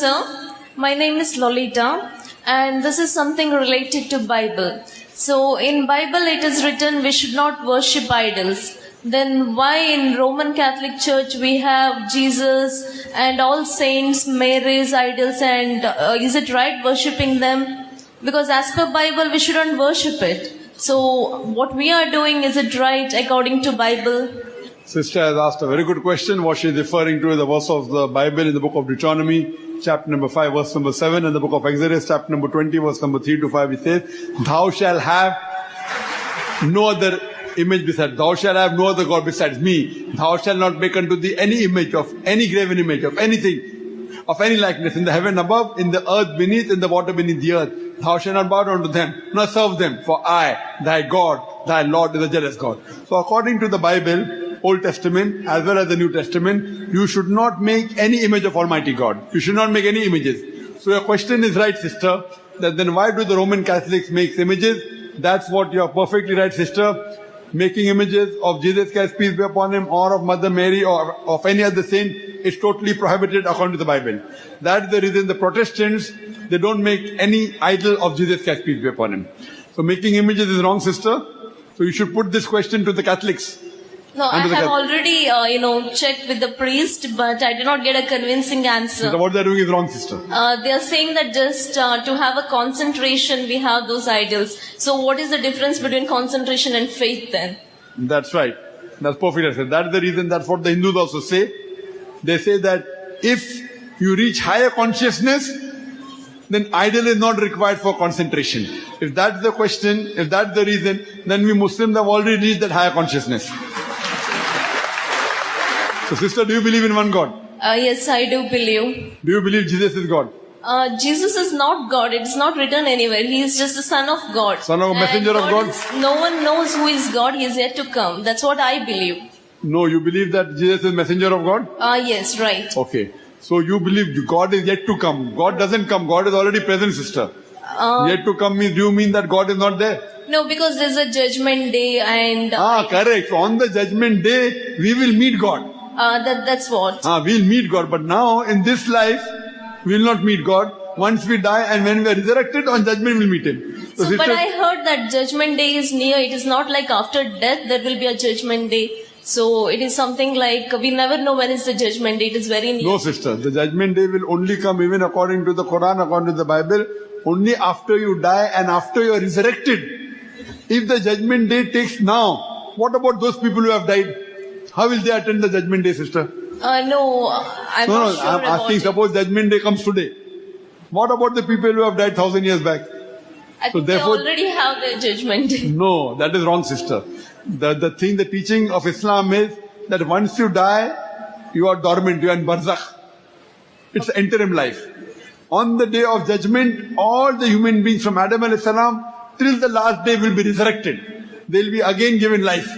sir. My name is Lolita, and this is something related to Bible. So in Bible it is written we should not worship idols. Then why in Roman Catholic Church we have Jesus and all saints, Mary's idols, and is it right worshipping them? Because as per Bible we shouldn't worship it. So what we are doing, is it right according to Bible? Sister has asked a very good question. What she is referring to is the verse of the Bible in the book of Deuteronomy, chapter number 5, verse number 7, and the book of Exodus, chapter number 20, verse number 3 to 5. It says, "Thou shalt have no other image besides. Thou shalt have no other God besides me. Thou shalt not make unto thee any image of any graven image of anything, of any likeness in the heaven above, in the earth beneath, in the water beneath the earth. Thou shalt not bow down to them, nor serve them. For I, thy God, thy Lord, is a jealous God." So according to the Bible, Old Testament as well as the New Testament, you should not make any image of Almighty God. You should not make any images. So your question is right, sister, that then why do the Roman Catholics make images? That's what you're perfectly right, sister. Making images of Jesus Christ, peace be upon him, or of Mother Mary, or of any other saint is totally prohibited according to the Bible. That's the reason the Protestants, they don't make any idol of Jesus Christ, peace be upon him. So making images is wrong, sister. So you should put this question to the Catholics. No, I have already, checked with the priest, but I did not get a convincing answer. So what they're doing is wrong, sister. They are saying that just to have a concentration, we have those idols. So what is the difference between concentration and faith then? That's right. That's perfect. That's the reason. That's what the Hindus also say. They say that if you reach higher consciousness, then idol is not required for concentration. If that's the question, if that's the reason, then we Muslims have already reached that higher consciousness. So sister, do you believe in one God? Yes, I do believe. Do you believe Jesus is God? Jesus is not God. It's not written anywhere. He is just the Son of God. Son of a messenger of God? No one knows who is God. He is yet to come. That's what I believe. No, you believe that Jesus is messenger of God? Yes, right. Okay. So you believe God is yet to come. God doesn't come. God is already present, sister. Yet to come means, do you mean that God is not there? No, because there's a judgment day and... correct. So on the judgment day, we will meet God. That's what. We'll meet God. But now, in this life, we will not meet God. Once we die and when we are resurrected, on judgment we'll meet Him. So but I heard that judgment day is near. It is not like after death there will be a judgment day. So it is something like we never know when is the judgment day. It is very near. No, sister. The judgment day will only come, even according to the Quran, according to the Bible, only after you die and after you are resurrected. If the judgment day takes now, what about those people who have died? How will they attend the judgment day, sister? No, I'm not sure I'm asking, about suppose judgment day comes today. What about the people who have died 1,000 years back? I think they already have their judgment day. No, that is wrong, sister. The teaching of Islam is that once you die, you are dormant, you are in barzakh. It's interim life. On the day of judgment, all the human beings from Adam alayhi salam till the last day will be resurrected. They will be again given life.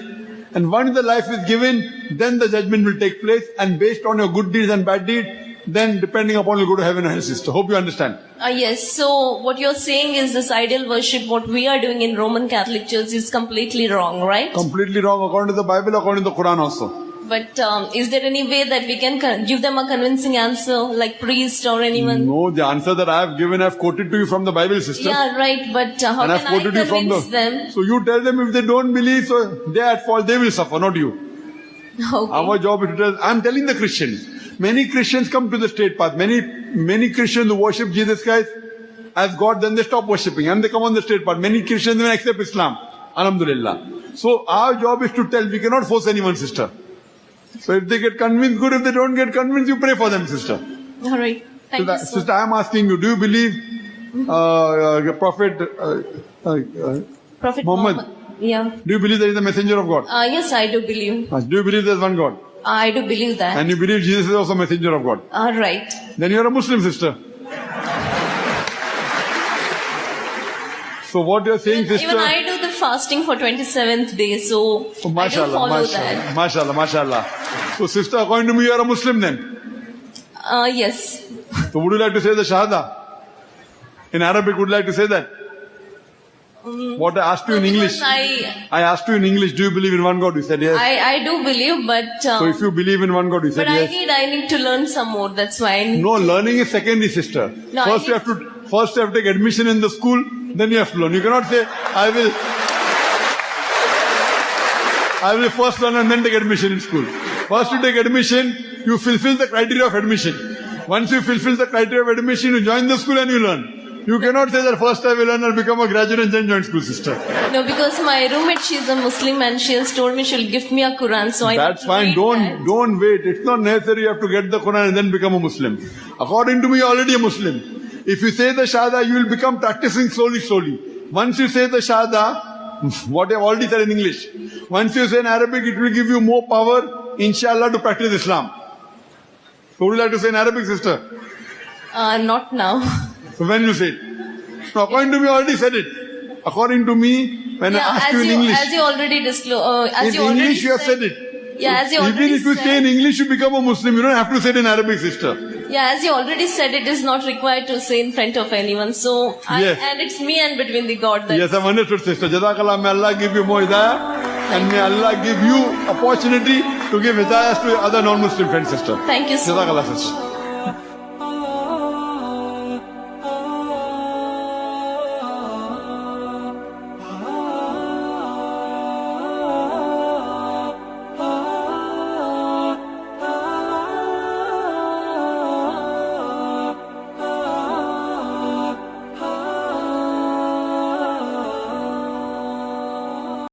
And once the life is given, then the judgment will take place, and based on your good deeds and bad deeds, then depending upon you go to heaven or hell, sister. Hope you understand. Yes, so what you're saying is this idol worship, what we are doing in Roman Catholic Church is completely wrong, right? Completely wrong according to the Bible, according to the Quran also. But is there any way that we can give them a convincing answer, like priest or anyone? No, the answer that I have given, I have quoted to you from the Bible, sister. Yeah, right, but how can I convince them? So you tell them if they don't believe, so they are at fault, they will suffer, not you. Okay. Our job is to tell, I'm telling the Christians. Many Christians come to the straight path. Many Christians who worship Jesus Christ as God, then they stop worshipping and they come on the straight path. Many Christians even accept Islam. Alhamdulillah. So our job is to tell, we cannot force anyone, sister. So if they get convinced, good. If they don't get convinced, you pray for them, sister. All right. Thank you, sir. Sister, I am asking you, do you believe Prophet Muhammad? Yeah. Do you believe that he is the messenger of God? Yes, I do believe. Do you believe there is one God? I do believe that. And you believe Jesus is also messenger of God? All right. Then you are a Muslim, sister. So what you are saying, sister? Even I do the fasting for 27th day, so I do follow that. Mashallah, mashallah. So sister, according to me, you are a Muslim then? Yes. So would you like to say the Shahada? In Arabic, would you like to say that? What I asked you in English. Because I asked you in English, do you believe in one God? You said yes. I do believe, but So if you believe in one God, you said but yes. I need to learn some more. That's why I need. No, learning is secondary, sister. No, First you have to take admission in the school, then you have to learn. You cannot say, I will first learn and then take admission in school. First you take admission, you fulfill the criteria of admission. Once you fulfill the criteria of admission, you join the school and you learn. You cannot say that first I will learn and become a graduate and then join school, sister. No, because my roommate, she's a Muslim and she has told me she'll give me a Quran. So That's I fine. need to read that. Don't wait. It's not necessary you have to get the Quran and then become a Muslim. According to me, you're already a Muslim. If you say the Shahada, you will become practicing slowly. Once you say the Shahada, what I've already said in English, once you say in Arabic, it will give you more power, inshallah, to practice Islam. So would you like to say in Arabic, sister? Not now. So when you say it? No, according to me, I already said it. According to me, when I asked you in English, as you already disclosed, as in you already English you have said, said it. Yeah, as you already Even if you said, say in English, you become a Muslim. You don't have to say it in Arabic, sister. Yeah, as you already said, it is not required to say in front of anyone. So, Yes. and it's me and between the God. That Yes, I've understood, sister. Jazakallah, may Allah give you more hidayah and may Allah give you opportunity to give hidayah to your other non-Muslim friends, sister. Thank you so Jazakallah, much. sister.